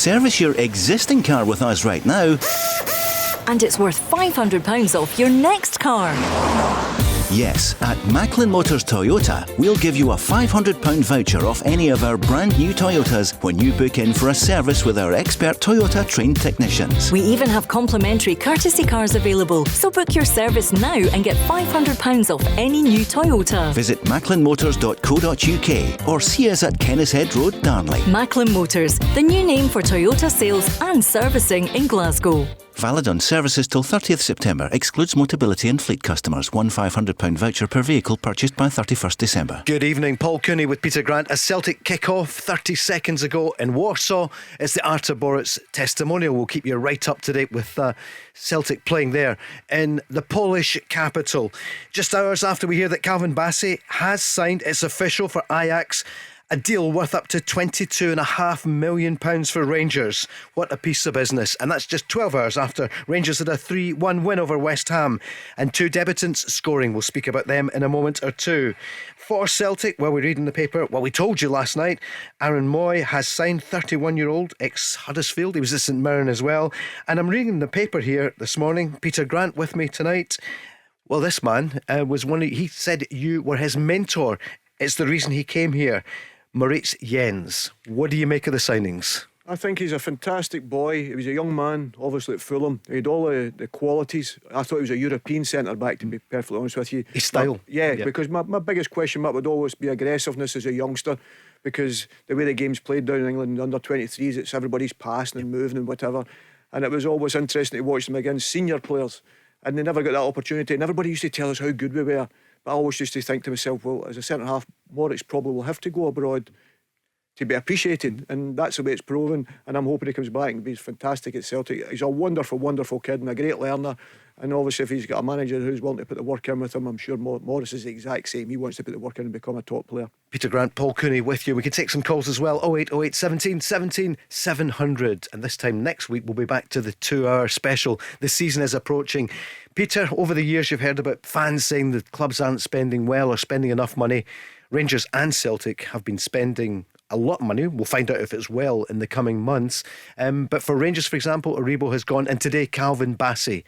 Service your existing car with us right now. And it's worth £500 off your next car. Yes, at Macklin Motors Toyota, we'll give you a £500 voucher off any of our brand new Toyotas when you book in for a service with our expert Toyota trained technicians. We even have complimentary courtesy cars available, so book your service now and get £500 off any new Toyota. Visit macklinmotors.co.uk or see us at Kennishead Road, Darnley. Macklin Motors, the new name for Toyota sales and servicing in Glasgow. Valid on services till 30th September. Excludes Motability and fleet customers. One £500 voucher per vehicle purchased by 31st December. Good evening, Paul Cooney with Peter Grant. A Celtic kick-off 30 seconds ago in Warsaw. It's the Artur Boruc testimonial. We'll keep you right up to date with Celtic playing there in the Polish capital. Just hours after we hear that Calvin Bassey has signed, it's official for Ajax, a deal worth up to £22.5 million for Rangers. What a piece of business. And that's just 12 hours after Rangers had a 3-1 win over West Ham. And two debutants scoring. We'll speak about them in a moment or two. For Celtic, well, we read in the paper, well, we told you last night, Aaron Moy has signed, 31-year-old, ex-Huddersfield. He was at St Mirren as well. And I'm reading the paper here this morning. Peter Grant with me tonight. Well, this man was one, he said you were his mentor. It's the reason he came here. Moritz Jens, what do you make of the signings? I think he's a fantastic boy. He was a young man, obviously at Fulham. He had all the qualities. I thought he was a European centre-back, to be perfectly honest with you. His style. Yeah, because my biggest question mark would always be aggressiveness as a youngster, because the way the game's played down in England under 23s, it's everybody's passing and moving and whatever. And it was always interesting to watch them against senior players, and they never got that opportunity. And everybody used to tell us how good we were. But I always used to think to myself, well, as a centre-half, Moritz probably will have to go abroad to be appreciated, and that's the way it's proven. And I'm hoping he comes back and be fantastic at Celtic. He's a wonderful, wonderful kid and a great learner. And obviously, if he's got a manager who's willing to put the work in with him, I'm sure Morris is the exact same. He wants to put the work in and become a top player. Peter Grant, Paul Cooney with you. We can take some calls as well. 0808 17 17 700. And this time next week, we'll be back to the 2-hour special. The season is approaching. Peter, over the years, you've heard about fans saying that clubs aren't spending well or spending enough money. Rangers and Celtic have been spending a lot of money. We'll find out if it's well in the coming months. But for Rangers, for example, Aribo has gone, and today Calvin Bassey.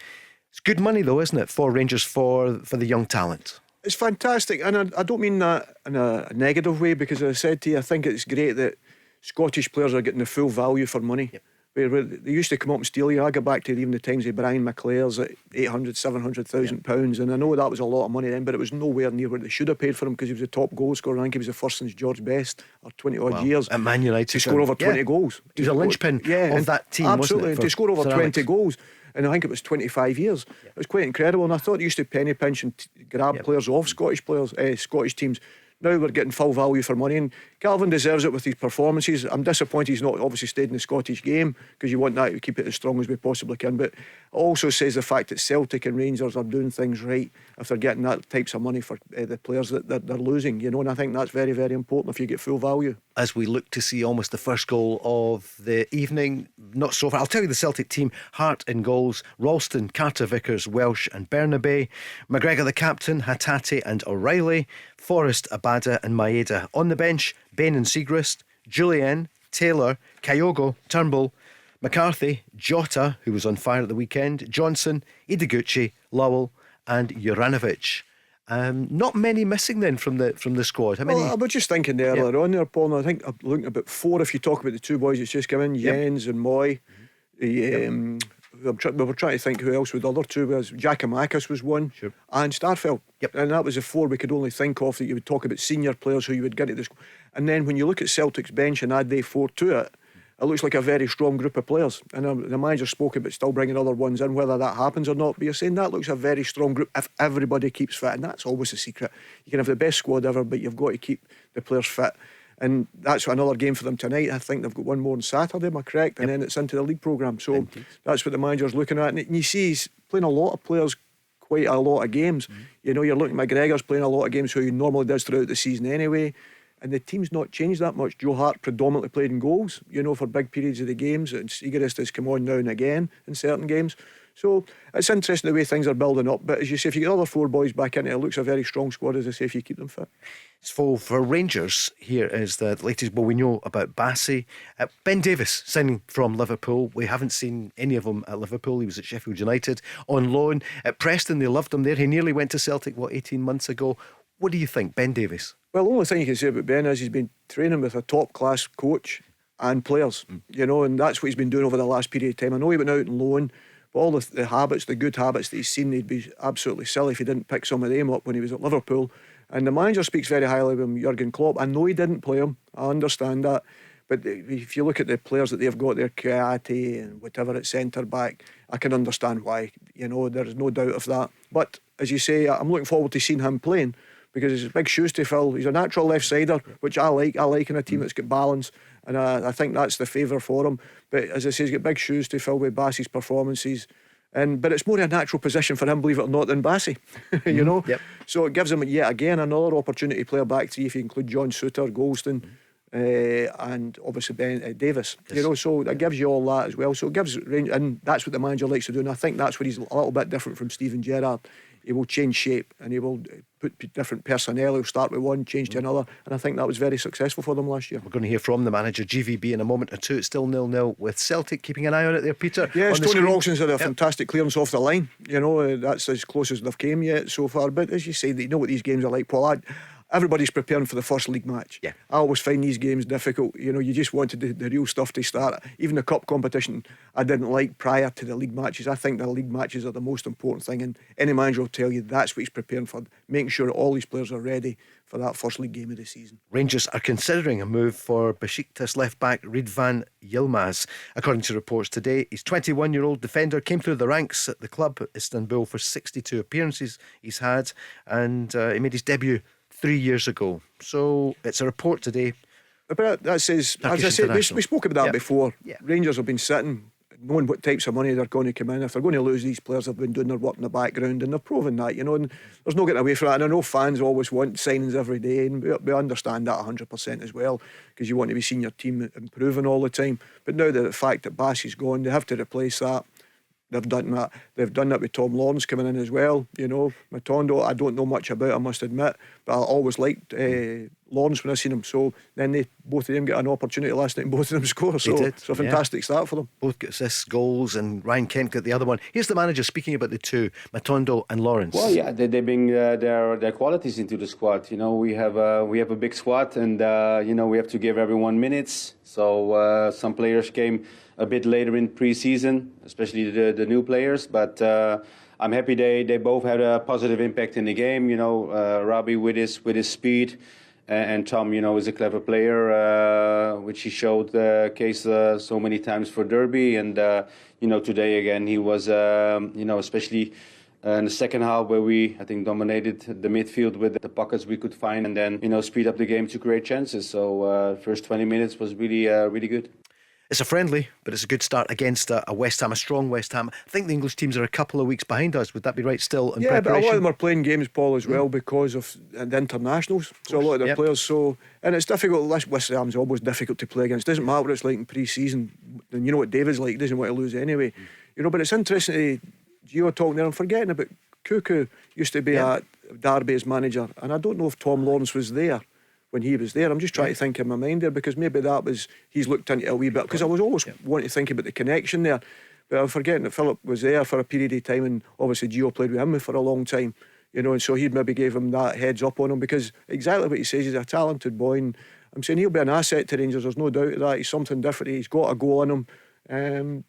It's good money though, isn't it, for Rangers, for the young talent? It's fantastic, and I don't mean that in a negative way, because as I said to you, I think it's great that Scottish players are getting the full value for money. Yep. Where they used to come up and steal you. I go back to even the times of Brian McClare's at 800, 700,000 pounds, and I know that was a lot of money then, but it was nowhere near what they should have paid for him, because he was the top goal scorer. I think he was the first since George Best, or 20 odd years at Man United to score over 20 goals. He was a linchpin of that team, absolutely, wasn't it, to score over 20 goals. And I think it was 25 years. It was quite incredible. And I thought they used to penny pinch and grab players off Scottish players, Scottish teams. Now we're getting full value for money, and Calvin deserves it with his performances. I'm disappointed he's not obviously stayed in the Scottish game, because you want that to keep it as strong as we possibly can. But it also says the fact that Celtic and Rangers are doing things right if they're getting that types of money for the players that they're losing, you know. And I think that's very, very important if you get full value. As we look to see almost the first goal of the evening, not so far. I'll tell you the Celtic team. Hart in goals, Ralston, Carter Vickers, Welsh and Bernabe, McGregor the captain, Hatate and O'Reilly, Forrest, Abada and Maeda. On the bench, Bain and Siegrist, Julian, Taylor, Kyogo, Turnbull, McCarthy, Jota, who was on fire at the weekend, Johnson, Ideguchi, Lowell and Juranovic. Not many missing then from the squad. How many? Well, I was just thinking earlier on there, Paul, and I think I'm looking at about 4 if you talk about the two boys that's just come in, Jens and Moy. We were trying to think who else with the other two was. Giacomakis was one, and Starfelt. And that was the 4 we could only think of that you would talk about senior players who you would get at this. And then when you look at Celtic's bench and add they 4 to it, it looks like a very strong group of players. And the manager spoke about still bringing other ones in, whether that happens or not. But you're saying that looks a very strong group if everybody keeps fit, and that's always the secret. You can have the best squad ever, but you've got to keep the players fit. And that's another game for them tonight. I think they've got one more on Saturday, am I correct? And then it's into the league programme. So that's what the manager's looking at. And you see he's playing a lot of players, quite a lot of games. You know, you're looking at McGregor's playing a lot of games, who he normally does throughout the season anyway. And the team's not changed that much. Joe Hart predominantly played in goals, you know, for big periods of the games. And Siegrist has come on now and again in certain games. So it's interesting the way things are building up. But as you say, if you get other 4 boys back in it, it looks a very strong squad, as I say, if you keep them fit. So for Rangers, here is the latest. Well, we know about Bassey. Ben Davies signing from Liverpool. We haven't seen any of him at Liverpool. He was at Sheffield United on loan. At Preston, they loved him there. He nearly went to Celtic, 18 months ago. What do you think, Ben Davies? Well, the only thing you can say about Ben is he's been training with a top-class coach and players, you know, and that's what he's been doing over the last period of time. I know he went out on loan, but all the habits, the good habits that he's seen, he'd be absolutely silly if he didn't pick some of them up when he was at Liverpool. And the manager speaks very highly of him, Jurgen Klopp. I know he didn't play him, I understand that, but if you look at the players that they've got there, Kouyaté and whatever at centre-back, I can understand why, you know, there's no doubt of that. But as you say, I'm looking forward to seeing him playing, because it's big shoes to fill. He's a natural left-sider, which I like in a team that's got balance, and I think that's the favour for him. But as I say, he's got big shoes to fill with Bassey's performances. But it's more a natural position for him, believe it or not, than Bassey. You know? Yep. So it gives him yet again another opportunity to play a back three if you include John Souttar, Golston, and obviously Ben Davis. Yes. You know, so that gives you all that as well. So it gives range, and that's what the manager likes to do. And I think that's where he's a little bit different from Steven Gerrard. He will change shape and he will put different personnel. He'll start with one, change to another, and I think that was very successful for them last year. We're going to hear from the manager, GVB, in a moment or two. It's still 0-0 with Celtic. Keeping an eye on it there, Peter. Yes, on the Tony screen. Roxon's had a fantastic clearance off the line. You know, that's as close as they've came yet so far. But as you say, you know what these games are like, Paul. Everybody's preparing for the first league match. Yeah. I always find these games difficult. You know, you just wanted the real stuff to start. Even the cup competition, I didn't like prior to the league matches. I think the league matches are the most important thing, and any manager will tell you that's what he's preparing for, making sure that all these players are ready for that first league game of the season. Rangers are considering a move for Besiktas left-back Ridvan Yilmaz. According to reports today, he's 21-year-old defender, came through the ranks at the club at Istanbul for 62 appearances he's had, and he made his debut 3 years ago. So it's a report today. But that says, Turkish as I said, we spoke about that Yep. before. Yeah. Rangers have been sitting, knowing what types of money they're going to come in. If they're going to lose these players, they've been doing their work in the background, and they're proving that, you know, and there's no getting away from that. And I know fans always want signings every day, and we understand that 100% as well, because you want to be seeing your team improving all the time. But now that the fact that Bassey's gone, they have to replace that. They've done that. They've done that with Tom Lawrence coming in as well. You know, Matondo, I don't know much about, I must admit, but I always liked Lawrence when I seen him. So then both of them get an opportunity last night, and both of them score. So did, it's a fantastic start for them. Both got assists, goals, and Ryan Kent got the other one. Here's the manager speaking about the two, Matondo and Lawrence. Well, yeah, they bring their qualities into the squad. You know, we have a big squad, and you know, we have to give everyone minutes. So some players came a bit later in pre-season, especially the new players. But I'm happy they both had a positive impact in the game. You know, Robbie with his speed, and Tom, you know, is a clever player, which he showed case so many times for Derby. And you know, today again he was, you know, especially in the second half where we, I think, dominated the midfield with the pockets we could find, and then, you know, speed up the game to create chances. So first 20 minutes was really good. It's a friendly, but it's a good start against a West Ham, a strong West Ham. I think the English teams are a couple of weeks behind us. Would that be right still in Yeah, but a preparation? lot of them are playing games, Paul, as well, because of the internationals. So a lot of their Yep. players. So, and it's difficult. West Ham's always difficult to play against. Doesn't matter what it's like in pre-season. And you know what David's like. He doesn't want to lose anyway. You know, but it's interesting to Gio talking there. I'm forgetting about Cuckoo. Used to be at Derby as manager, and I don't know if Tom Lawrence was there when he was there. I'm just trying to think in my mind there, because maybe that was, he's looked into it a wee bit, because I was always wanting to think about the connection there, but I'm forgetting that Philip was there for a period of time, and obviously Gio played with him for a long time, you know, and so he maybe gave him that heads up on him, because exactly what he says, he's a talented boy, and I'm saying he'll be an asset to Rangers, there's no doubt of that. He's something different, he's got a goal in him.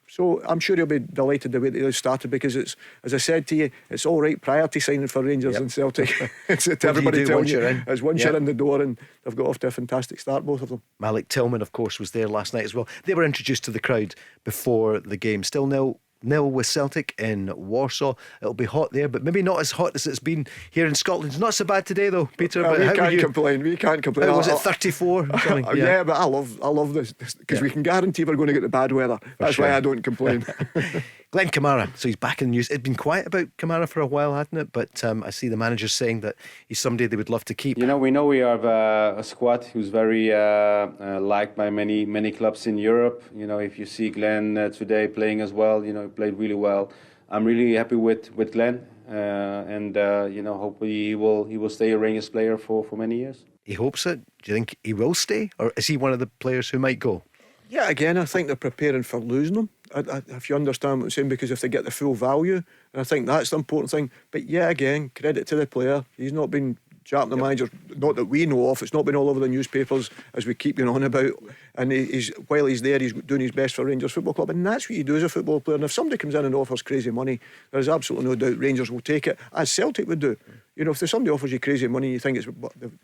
So I'm sure he'll be delighted the way that they started, because it's, as I said to you, it's all right prior to signing for Rangers and Celtic. It's everybody telling you it's once you're in the door, and they've got off to a fantastic start, both of them. Malik Tillman, of course, was there last night as well. They were introduced to the crowd before the game. Still 0-0 with Celtic in Warsaw. It'll be hot there, but maybe not as hot as it's been here in Scotland. It's not so bad today, though, Peter. But we how were can't you? complain. We can't complain. Was it 34 or something? Yeah, but I love this, because we can guarantee we're going to get the bad weather. That's why I don't complain. Glenn Kamara, so he's back in the news. It'd been quiet about Kamara for a while, hadn't it? But I see the manager saying that he's somebody they would love to keep. You know, we have a squad who's very liked by many clubs in Europe. You know, if you see Glenn today playing as well, you know, he played really well. I'm really happy with Glenn, and hopefully he will stay a Rangers player for many years. He hopes it. Do you think he will stay, or is he one of the players who might go? Yeah, again, I think they're preparing for losing him. If you understand what I'm saying, because if they get the full value, and I think that's the important thing. But yeah, again, credit to the player. He's not been japping the manager, not that we know of. It's not been all over the newspapers as we keep going on about. And while he's there, he's doing his best for Rangers Football Club, and that's what you do as a football player. And if somebody comes in and offers crazy money, there's absolutely no doubt Rangers will take it, as Celtic would do. You know, if there's somebody offers you crazy money and you think it's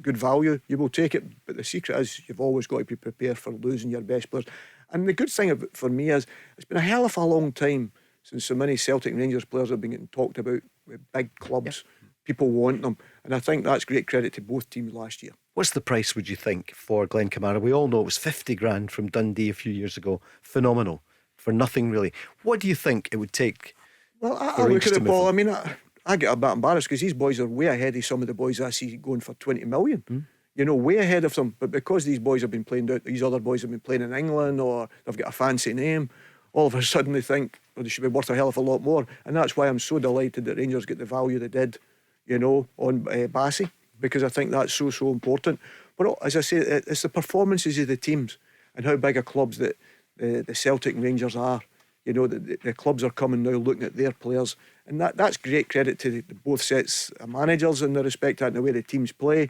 good value, you will take it. But the secret is you've always got to be prepared for losing your best players. And the good thing for me is it's been a hell of a long time since so many Celtic and Rangers players have been getting talked about with big clubs. Yeah. People want them, and I think that's great credit to both teams last year. What's the price, would you think, for Glenn Kamara? We all know it was 50 grand from Dundee a few years ago. Phenomenal. For nothing really. What do you think it would take? Well, I look at it, Paul. I mean, I get a bit embarrassed because these boys are way ahead of some of the boys I see going for 20 million. You know, way ahead of them. But because these boys have been playing out, these other boys have been playing in England, or they've got a fancy name, all of a sudden they think, well, they should be worth a hell of a lot more. And that's why I'm so delighted that Rangers get the value they did, you know, on Bassey, because I think that's so important. But as I say, it's the performances of the teams and how big a clubs that the Celtic and Rangers are. You know, the clubs are coming now looking at their players, and that's great credit to both sets of managers in the respect and the way the teams play.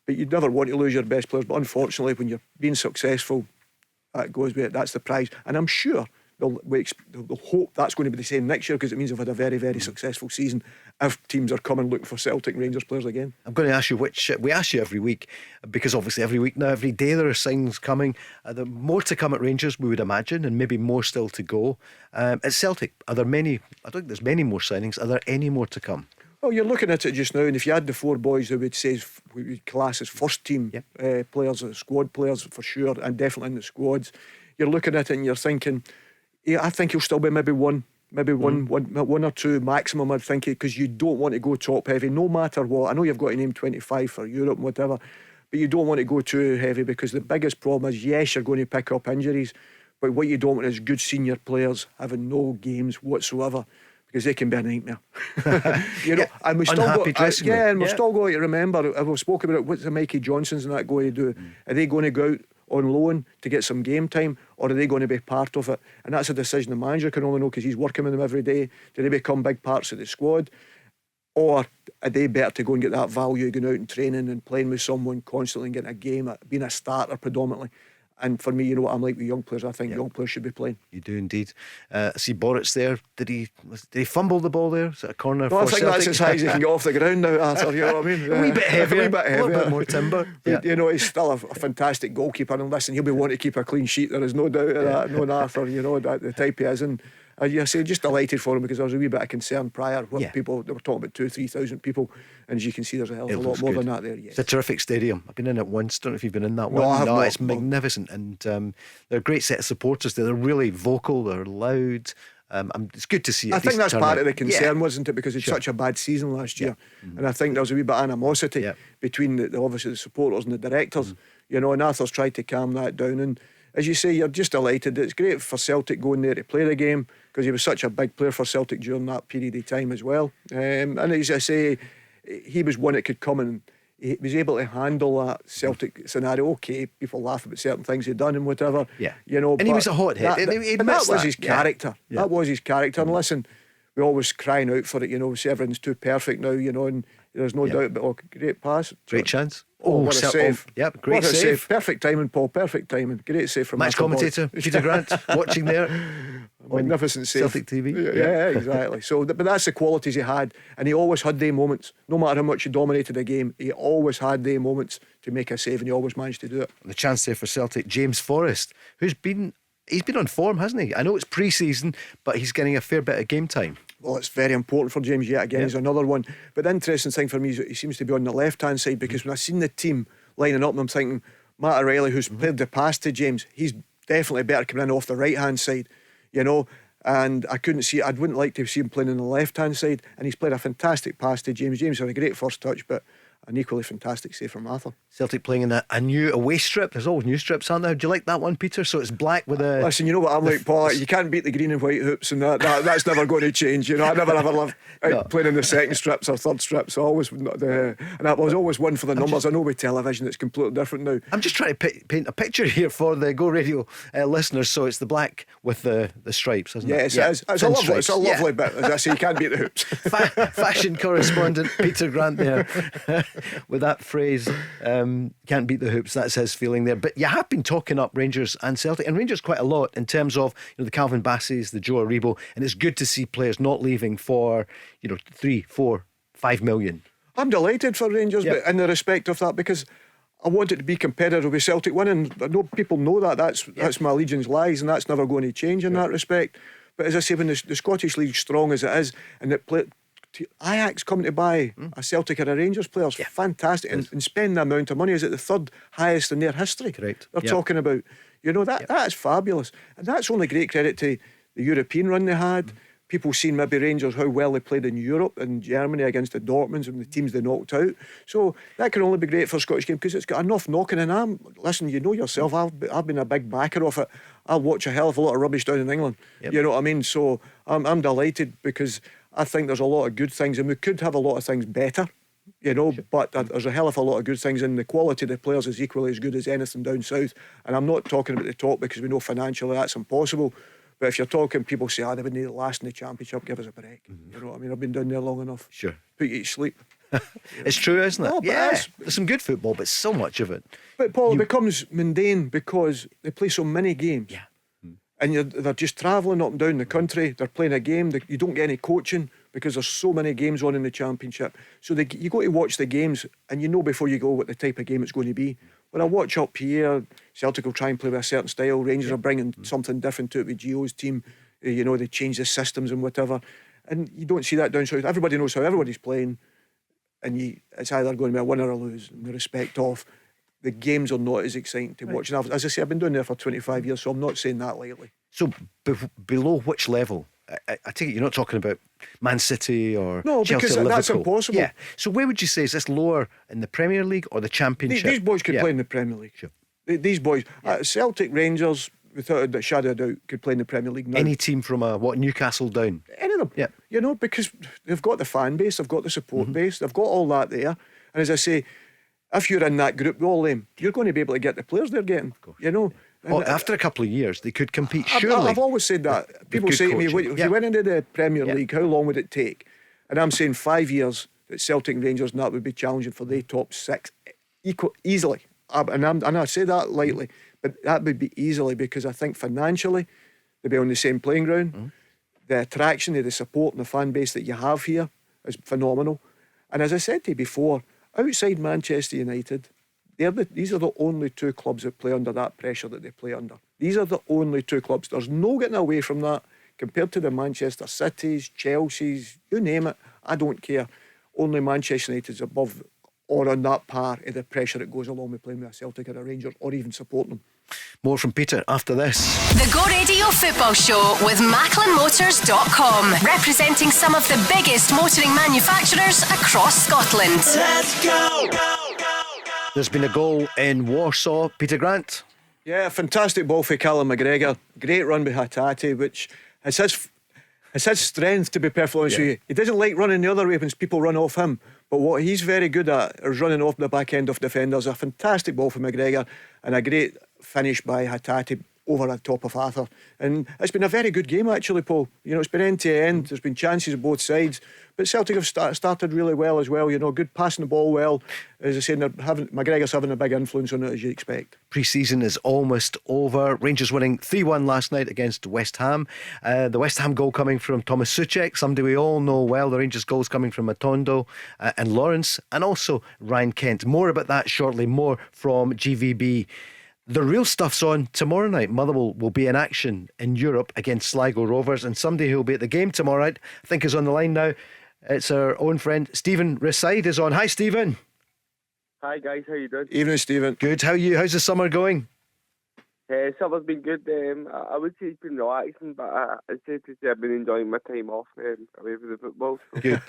But you'd never want to lose your best players. But unfortunately, when you're being successful, that goes with it. That's the prize. And I'm sure they'll hope that's going to be the same next year, because it means they've had a very, very successful season if teams are coming looking for Celtic and Rangers players again. I'm going to ask you we ask you every week, because obviously every week now, every day there are signs coming. There more to come at Rangers, we would imagine, and maybe more still to go. At Celtic, are there many? I don't think there's many more signings. Are there any more to come? Well, you're looking at it just now, and if you had the four boys who would say we would class as first team players, squad players for sure, and definitely in the squads, you're looking at it and you're thinking, yeah, I think he'll still be maybe one or two maximum, I'd think, because you don't want to go top heavy no matter what. I know you've got to name 25 for Europe and whatever, but you don't want to go too heavy, because the biggest problem is, yes, you're going to pick up injuries, but what you don't want is good senior players having no games whatsoever, because they can be a nightmare. You know, and we still got, we've still got to remember, we've spoken about it, what's the Mikey Johnsons and that going to do? Are they going to go out on loan to get some game time, or are they going to be part of it? And that's a decision the manager can only know, because he's working with them every day. Do they become big parts of the squad, or are they better to go and get that value, going out and training and playing with someone constantly and getting a game, being a starter predominantly? And for me, you know what I'm like with young players. I think young players should be playing. You do indeed. I see Boruc there. Did he fumble the ball there? Is it a corner? No, for I think Celtic? that's as high as he can get off the ground now, Arthur. You know what I mean? A wee bit heavier, a little bit more timber. You know, he's still a fantastic goalkeeper, and listen, he'll be wanting to keep a clean sheet. There is no doubt of that. No, Arthur. You know that the type he is, and I say just delighted for him, because there was a wee bit of concern prior. People, they were talking about 2,000-3,000 people, and as you can see, there's a hell of a lot more than that there. Yes. It's a terrific stadium. I've been in it once. Don't know if you've been in that one. No, it's magnificent, and they're a great set of supporters there. They're really vocal. They're loud. It's good to see. I think that's part of the concern, wasn't it? Because it's such a bad season last year, and I think there was a wee bit of animosity between obviously the supporters and the directors. You know, and Arthur's tried to calm that down. And as you say, you're just delighted. It's great for Celtic going there to play the game, because he was such a big player for Celtic during that period of time as well. And as I say, he was one that could come and he was able to handle that Celtic scenario. Okay, people laugh about certain things he'd done and whatever. You know, and he was a hothead. That was his character. That was his character. And listen, we're always crying out for it. You know, everything's too perfect now. You know, and there's no doubt. But great pass, great chance. What a save. Great save. Perfect timing, Paul. Perfect timing. Great save from match commentator Peter Grant watching there. Magnificent save. Celtic TV. Yeah, exactly. So, but that's the qualities he had, and he always had their moments. No matter how much he dominated a game, he always had their moments to make a save, and he always managed to do it. The chance there for Celtic, James Forrest, he's been on form, hasn't he? I know it's pre-season, but he's getting a fair bit of game time. Well, it's very important for James yet again. He's another one. But the interesting thing for me is that he seems to be on the left-hand side, because when I seen the team lining up, I'm thinking Matt O'Reilly, who's played the pass to James, he's definitely better coming in off the right-hand side, you know. And I couldn't see, I wouldn't like to see him playing on the left-hand side. And he's played a fantastic pass to James. James had a great first touch, but an equally fantastic save from Arthur. Celtic playing in a new away strip. There's always new strips, aren't there? Do you like that one, Peter? So it's black with a... Listen, you know what I'm like, Paul. You can't beat the green and white hoops, and that's never going to change. You know, I never ever loved playing in the second strips or third strips. And that was always one for the numbers. I know with television it's completely different now. I'm just trying to paint a picture here for the Go Radio listeners. So it's the black with the stripes, isn't it? Yes, it is. It's a lovely bit. As I say, you can't beat the hoops. Fashion correspondent Peter Grant there with that phrase, can't beat the hoops. That's his feeling there. But you have been talking up Rangers and Celtic, and Rangers quite a lot in terms of the Calvin Bassies, the Joe Aribo, and it's good to see players not leaving for 3, 4, 5 million. I'm delighted for Rangers, but in the respect of that, because I want it to be competitive with Celtic winning. I know people know that. That's my allegiance lies, and that's never going to change in that respect. But as I say, when the Scottish League's strong as it is, and Ajax coming to buy a Celtic or a Rangers player is fantastic, and spend the amount of money. Is it the third highest in their history? Correct. They're talking about, that is fabulous, and that's only great credit to the European run they had. People seen maybe Rangers how well they played in Europe and Germany against the Dortmunds and the teams they knocked out. So that can only be great for a Scottish game because it's got enough knocking. And listen, you know yourself, I've been a big backer of it. I'll watch a hell of a lot of rubbish down in England. You know what I mean? So I'm delighted because I think there's a lot of good things, and we could have a lot of things better, but there's a hell of a lot of good things, and the quality of the players is equally as good as anything down south. And I'm not talking about the top because we know financially that's impossible. But if you're talking, people say, they wouldn't last in the Championship, give us a break. You know what I mean? I've been down there long enough. Sure. Put you to sleep. It's true, isn't it? Oh, but there's some good football, but so much of it. But Paul, it becomes mundane because they play so many games. Yeah. And they're just travelling up and down the country. They're playing a game. You don't get any coaching because there's so many games on in the Championship. So you go to watch the games, and you know before you go what the type of game it's going to be. When I watch up here, Celtic will try and play with a certain style. Rangers are bringing something different to it with Gio's team. They change the systems and whatever. And you don't see that down south. Everybody knows how everybody's playing. And it's either going to be a win or a lose in the respect of the games are not as exciting to watch. And as I say, I've been doing there for 25 years, so I'm not saying that lightly. So below which level? I take it you're not talking about Man City or Chelsea because or Liverpool. That's impossible. Yeah. So where would you say, is this lower in the Premier League or the Championship? These boys could play in the Premier League. Sure. These boys, Celtic, Rangers, without a shadow of doubt, could play in the Premier League now. Any team from Newcastle down? Any of them. Yeah. Because they've got the fan base, they've got the support base, they've got all that there. And as I say, if you're in that group with all them, you're going to be able to get the players they're getting. Of course. After a couple of years, they could compete, surely. I've always said that. People say to me, if you went into the Premier League, how long would it take? And I'm saying 5 years that Celtic and Rangers and that would be challenging for the top 6 easily. And I say that lightly, but that would be easily because I think financially they'd be on the same playing ground. The attraction of the support and the fan base that you have here is phenomenal. And as I said to you before, outside Manchester United, these are the only 2 clubs that play under that pressure that they play under. These are the only 2 clubs. There's no getting away from that compared to the Manchester Cities, Chelseas, you name it. I don't care. Only Manchester United's above or on that par of the pressure that goes along with playing with a Celtic or a Rangers or even supporting them. More from Peter after this. The Go Radio Football Show with MacklinMotors.com, representing some of the biggest motoring manufacturers across Scotland. Let's go! There's been a goal in Warsaw. Peter Grant. Yeah, fantastic ball for Callum McGregor. Great run by Hatate, which has his strength, to be perfectly honest with you. He doesn't like running the other way when people run off him. But what he's very good at is running off the back end of defenders. A fantastic ball for McGregor and a great finish by Hatate over the top of Arthur. And it's been a very good game actually, Paul. It's been end to end. There's been chances on both sides. But Celtic have started really well as well. Good passing the ball well. As I say, McGregor's having a big influence on it, as you expect. Pre-season is almost over. Rangers winning 3-1 last night against West Ham. The West Ham goal coming from Thomas Souček, somebody we all know well. The Rangers goals coming from Matondo and Lawrence, and also Ryan Kent. More about that shortly. More from GVB. The real stuff's on tomorrow night. Motherwell will be in action in Europe against Sligo Rovers, and somebody who will be at the game tomorrow night, I think, is on the line now. It's our own friend Stephen Reside is on. Hi, Stephen. Hi guys, how you doing? Evening, Stephen. Good. How are you? How's the summer going? Summer's been good. I would say it's been relaxing, but I'd say to say I've been enjoying my time off away from the football. So, Good.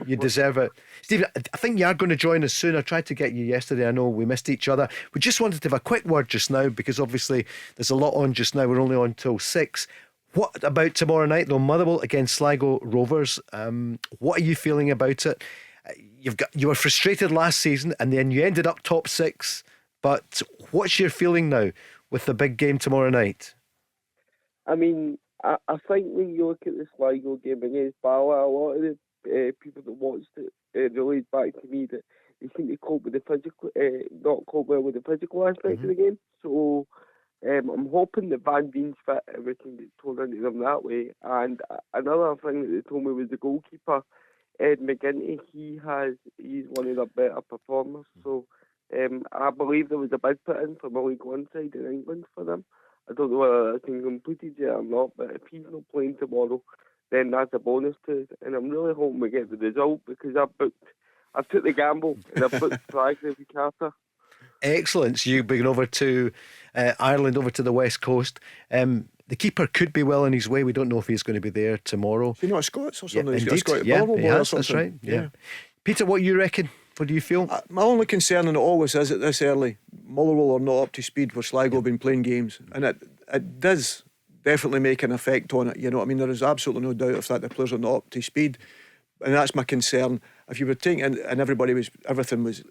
You deserve it. Stephen, I think you are going to join us soon. I tried to get you yesterday. I know we missed each other. We just wanted to have a quick word just now because obviously there's a lot on just now. We're only on till 6. What about tomorrow night though? Motherwell against Sligo Rovers. What are you feeling about it? You were frustrated last season and then you ended up top 6. But what's your feeling now with the big game tomorrow night? I mean, I think when you look at the Sligo game against Bala, a lot of the people that watched it relayed back to me that they seem to cope with the physical, not cope well with the physical aspect of the game. So I'm hoping that Van Veen's fit and we can get told into them that way. And another thing that they told me was the goalkeeper, Ed McGinty. He's one of the better performers. So I believe there was a bid put in from a League One side in England for them. I don't know whether that's been completed yet or not, but if he's not playing tomorrow, then that's a bonus to it. And I'm really hoping we get the result because I've took the gamble and I've booked Zagreb Carter. Excellent. So you've been over to Ireland, over to the West Coast. The keeper could be well on his way. We don't know if he's going to be there tomorrow. Is he not Scots or something? Yeah, He's got a Scottish yeah, Borough he boy or has, something. that's right. Yeah. Peter, what do you reckon? What do you feel? My only concern, and it always is at this early, Motherwell are not up to speed where Sligo have been playing games, and it does definitely make an effect on it. You know what I mean? There is absolutely no doubt of that. The players are not up to speed, and that's my concern. If you were taking and everything was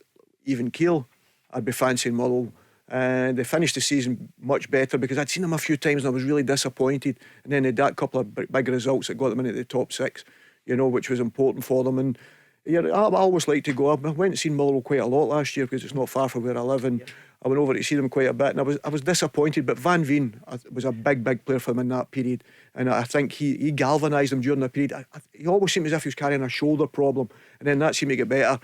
even keel, I'd be fancying Motherwell. And they finished the season much better because I'd seen them a few times and I was really disappointed. And then they had that couple of big results that got them into the top 6, you know, which was important for them. And yeah, I always like to go. I went and seen Motherwell quite a lot last year because it's not far from where I live, and I went over to see them quite a bit. And I was disappointed, but Van Veen was a big player for them in that period, and I think he galvanised them during that period. He always seemed as if he was carrying a shoulder problem, and then that seemed to get better,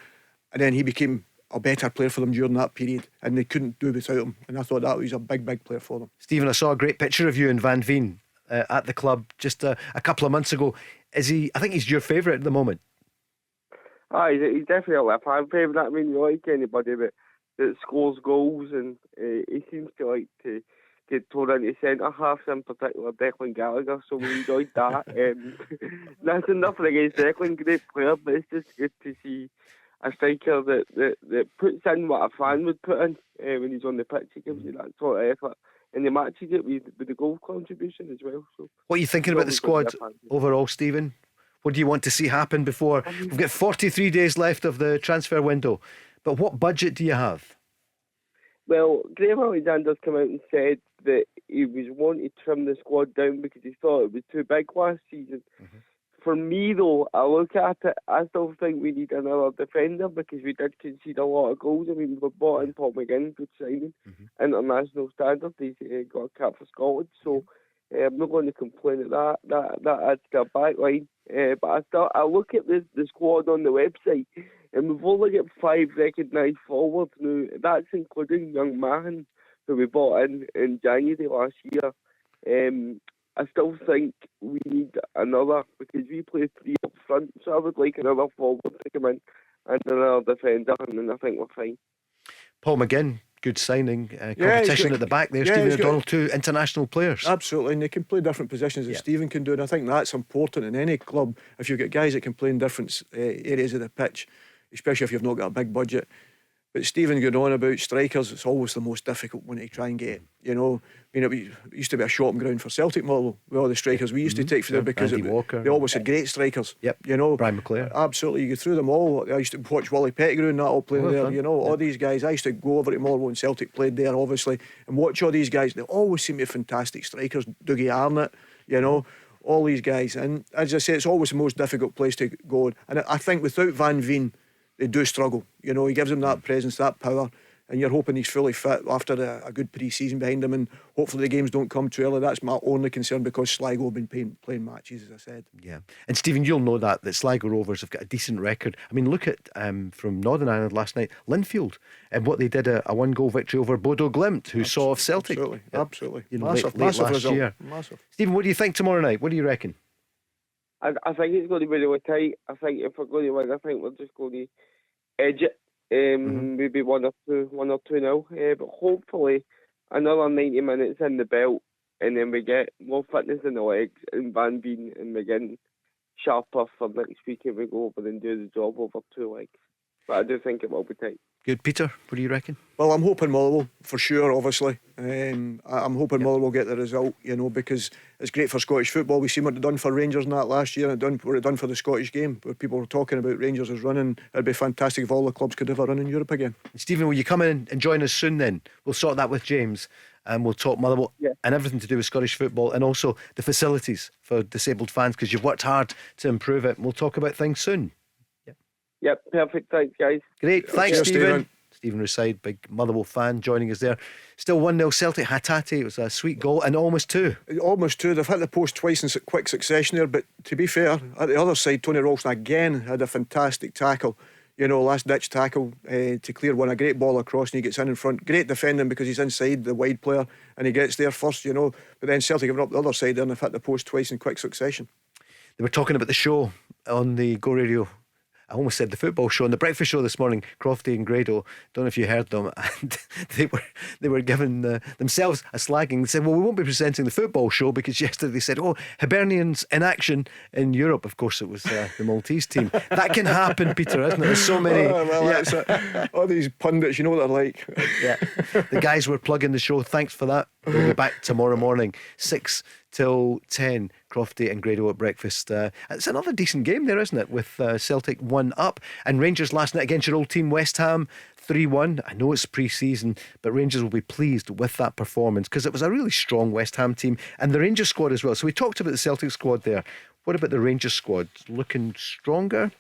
and then he became a better player for them during that period, and they couldn't do without him. And I thought that was a big player for them. Stephen, I saw a great picture of you and Van Veen at the club just a couple of months ago. Is he? I think he's your favourite at the moment. He's definitely a fan favourite. I mean, you like anybody that scores goals, and he seems to like to get thrown into centre halves, in particular Declan Gallagher, so we enjoyed that. That's nothing against Declan, great player, but it's just good to see a striker that puts in what a fan would put in when he's on the pitch. He gives you that sort of effort, and he matches it with the goal contribution as well. So, what are you thinking about the squad overall, Stephen? What do you want to see happen before? We've got 43 days left of the transfer window, but what budget do you have? Well, Graham Alexander's come out and said that he was wanting to trim the squad down because he thought it was too big last season. For me, though, I look at it, I still think we need another defender because we did concede a lot of goals. I mean, we bought in Paul McGinn, good signing, international standard. He's got a cap for Scotland, so I'm not going to complain at that. That adds to our back line. But I look at the squad on the website, and we've only got 5 recognised forwards now. That's including young Mahan, who we bought in January last year. I still think we need another because we play 3 up front, so I would like another forward to come in and another defender, and then I think we're fine. Paul McGinn, good signing. Competition at the back there. Stephen O'Donnell, 2 international players. Absolutely, and they can play different positions as Stephen can do, and I think that's important in any club. If you've got guys that can play in different areas of the pitch, especially if you've not got a big budget. But Stephen going on about strikers, it's always the most difficult one to try and get. You know, I mean, it used to be a shopping ground for Celtic model with all the strikers we used to take for them because they always had great strikers. You know, Brian McClare. Absolutely, you go through them all. I used to watch Wally Pettigrew and that all playing there. You know, all these guys. I used to go over to Motherwell when Celtic played there, obviously, and watch all these guys. They always seem to be fantastic strikers. Dougie Arnott, you know, all these guys. And as I say, it's always the most difficult place to go. And I think without Van Veen, they do struggle. You know, he gives them that presence, that power, and you're hoping he's fully fit after a good pre-season behind him, and hopefully the games don't come too early. That's my only concern because Sligo have been playing matches, as I said. Yeah, and Stephen, you'll know that Sligo Rovers have got a decent record. I mean, look at from Northern Ireland last night, Linfield, and what they did, a 1-goal victory over Bodo Glimt, who saw off Celtic. Absolutely. You know, massive late last result. year. Massive. Stephen, what do you think tomorrow night? What do you reckon? I think it's going to be really tight. I think if we're going to win, I think we're just going to edge it. Maybe 1 or 2 nil. But hopefully another 90 minutes in the belt, and then we get more fitness in the legs, and Van Veen and McGinn sharper for next week, and we go over and do the job over 2 legs. But I do think it will be tight. Good, Peter. What do you reckon? Well, I'm hoping Motherwell for sure. Obviously, I'm hoping Motherwell will get the result. Because it's great for Scottish football. We seen what it done for Rangers in that last year, and what it done for the Scottish game, where people were talking about Rangers as running. It'd be fantastic if all the clubs could ever run in Europe again. Stephen, will you come in and join us soon? Then we'll sort that with James, and we'll talk Motherwell and everything to do with Scottish football, and also the facilities for disabled fans, because you've worked hard to improve it. And we'll talk about things soon. Yep, perfect. Thanks, guys. Great, thanks, Cheers, Stephen. Stephen Reside, big Motherwell fan, joining us there. Still 1-0 Celtic. Hatate, it was a sweet goal, and almost 2. Almost 2. They've hit the post twice in quick succession there, but to be fair, at the other side, Tony Ralston again had a fantastic tackle. Last ditch tackle to clear one, a great ball across, and he gets in front. Great defending because he's inside the wide player and he gets there first, But then Celtic have up the other side there and they've hit the post twice in quick succession. They were talking about the show on the Go Radio. I almost said the football show, on the breakfast show this morning. Crofty and Grado, don't know if you heard them, and they were giving themselves a slagging. They said, well, we won't be presenting the football show because yesterday they said, oh, Hibernians in action in Europe. Of course it was the Maltese team. That can happen, Peter, isn't it? There's so many. All these pundits, you know what they're like. Yeah, the guys were plugging the show. Thanks for that. We'll be back tomorrow morning 6 till 10. Crofty and Grado at breakfast. It's another decent game there, isn't it? With Celtic 1 up, and Rangers last night against your old team West Ham 3-1. I know it's pre-season, but Rangers will be pleased with that performance because it was a really strong West Ham team, and the Rangers squad as well. So we talked about the Celtic squad there. What about the Rangers squad? Looking stronger?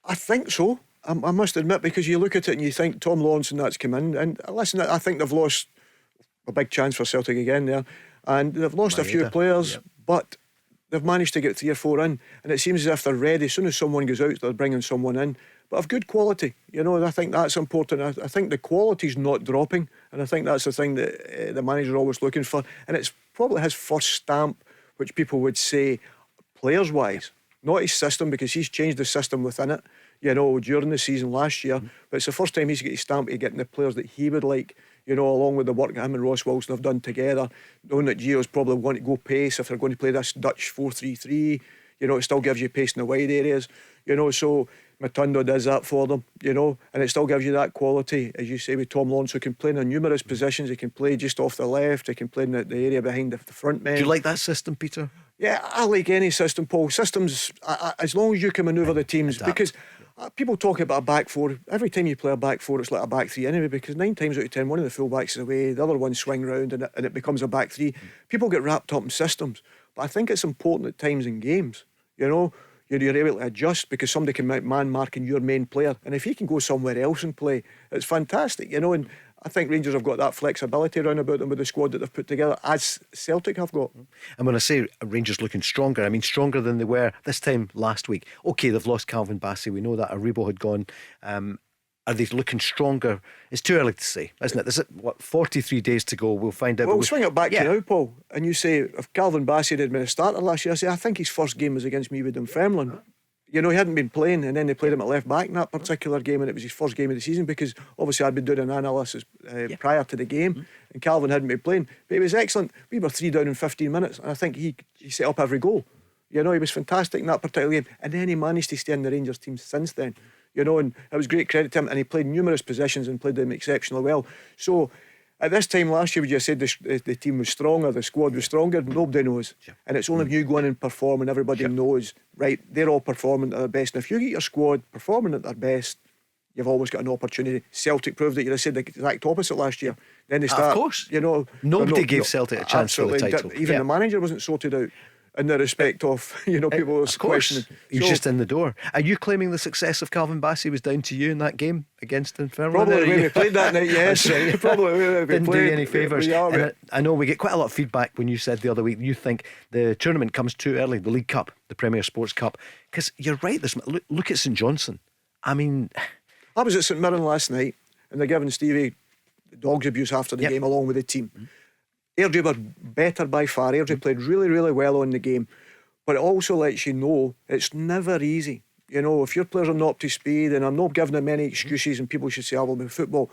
I think so. I must admit, because you look at it and you think Tom Lawrence and that's come in, and listen, I think they've lost a big chance for Celtic again there, and they've lost a few players, but they've managed to get 3 or 4 in, and it seems as if they're ready. As soon as someone goes out, they're bringing someone in, but of good quality, and I think that's important. I think the quality's not dropping, and I think that's the thing that the manager's always looking for, and it's probably his first stamp, which people would say players wise, not his system, because he's changed the system within it during the season last year, but it's the first time he's got his stamp of getting the players that he would like, along with the work that him and Ross Wilson have done together, knowing that Gio's probably going to go pace if they're going to play this Dutch 4-3-3. It still gives you pace in the wide areas, so Matundo does that for them, and it still gives you that quality, as you say, with Tom Lawrence, who can play in numerous positions. He can play just off the left, he can play in the area behind the front men. Do you like that system, Peter? Yeah, I like any system, Paul. Systems, as long as you can manoeuvre the teams, because people talk about a back 4. Every time you play a back 4, it's like a back 3 anyway, because 9 times out of 10 one of the full backs is away, the other one swing round, and it becomes a back 3. People get wrapped up in systems, but I think it's important at times in games, you're able to adjust, because somebody can man marking your main player, and if he can go somewhere else and play, it's fantastic, and I think Rangers have got that flexibility around about them with the squad that they've put together, as Celtic have got. And when I say Rangers looking stronger, I mean stronger than they were this time last week. OK, they've lost Calvin Bassey, we know that. Aribo had gone. Are they looking stronger? It's too early to say, isn't it? There's 43 days to go. We'll find out. Well, we'll swing it back to now, Paul, and you say if Calvin Bassey had been a starter last year, I think his first game was against me with Dunfermline. He hadn't been playing, and then they played him at left back in that particular game, and it was his first game of the season, because obviously I'd been doing an analysis prior to the game, and Calvin hadn't been playing, but he was excellent. We were 3 down in 15 minutes, and I think he set up every goal. He was fantastic in that particular game, and then he managed to stay in the Rangers team since then. And it was great credit to him, and he played numerous positions and played them exceptionally well. So at this time last year, would you said the team was stronger, the squad was stronger? Nobody knows. And it's only if you go in and perform and everybody knows, right, they're all performing at their best. And if you get your squad performing at their best, you've always got an opportunity. Celtic proved it. You said the exact opposite last year. Then they start, of course. Nobody gave Celtic a chance for the title. Even the manager wasn't sorted out. In the respect of, people was questioning. He was just in the door. Are you claiming the success of Calvin Bassey was down to you in that game against Dunfermline? Probably the way we played that night, yes. Probably the way we didn't played. Do you any favours. I know we get quite a lot of feedback when you said the other week you think the tournament comes too early, the League Cup, the Premier Sports Cup, because you're right. Look at St Johnstone. I mean, I was at St Mirren last night, and they're giving Stevie dog's abuse after the game along with the team. Airdrie were better by far. Airdrie played really, really well on the game, but it also lets you know it's never easy. If your players are not up to speed, and I'm not giving them any excuses, and people should say, well, with football,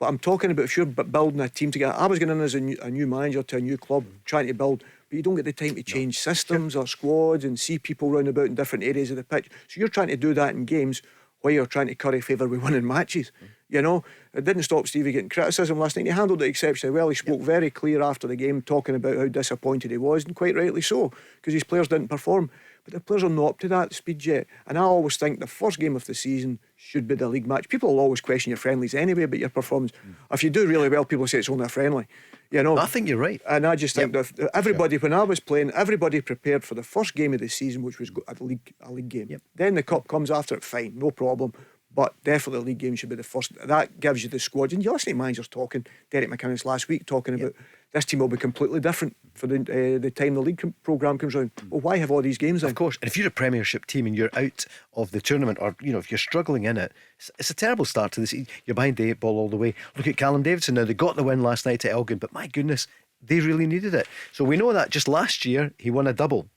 But I'm talking about if you're building a team together. I was going in as a new manager to a new club, trying to build, but you don't get the time to change systems or squads and see people round about in different areas of the pitch. So you're trying to do that in games while you're trying to curry favour with winning matches. You know, it didn't stop Stevie getting criticism last night. He handled it exceptionally well. He spoke very clear after the game, talking about how disappointed he was, and quite rightly so, because his players didn't perform. But the players are not up to that speed yet. And I always think the first game of the season should be the league match. People will always question your friendlies anyway, but your performance. If you do really well, people say it's only a friendly. You know, I think you're right. And I just think that everybody, when I was playing, everybody prepared for the first game of the season, which was a league game. Then the cup comes after it, fine, no problem. But definitely the league game should be the first. That gives you the squad. And you listen to managers talking, Derek McInnes last week talking about this team will be completely different for the time the league programme comes round. Well, why have all these games then? Of course. And if you're a Premiership team and you're out of the tournament, or if you're struggling in it, it's a terrible start to the season. You're behind the 8 ball all the way. Look at Callum Davidson now. They got the win last night at Elgin, but my goodness, they really needed it. So we know that just last year he won a double.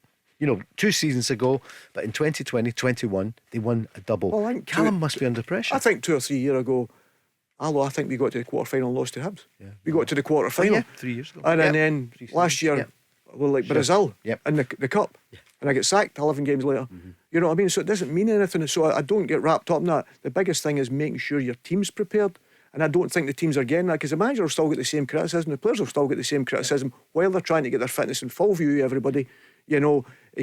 2 seasons ago, but in 2020-21 they won a double. Well, I think Callum must be under pressure. I think 2 or 3 years ago, I think we got to the quarter-final and lost to Hibs. We got to the quarter-final 3 years ago. and then last year we were like Brazil in the cup, and I get sacked 11 games later. You know what I mean? So it doesn't mean anything. So I don't get wrapped up in that. The biggest thing is making sure your team's prepared. And I don't think the teams are getting that, because the manager will still get the same criticism, the players will still get the same criticism while they're trying to get their fitness in full view, everybody.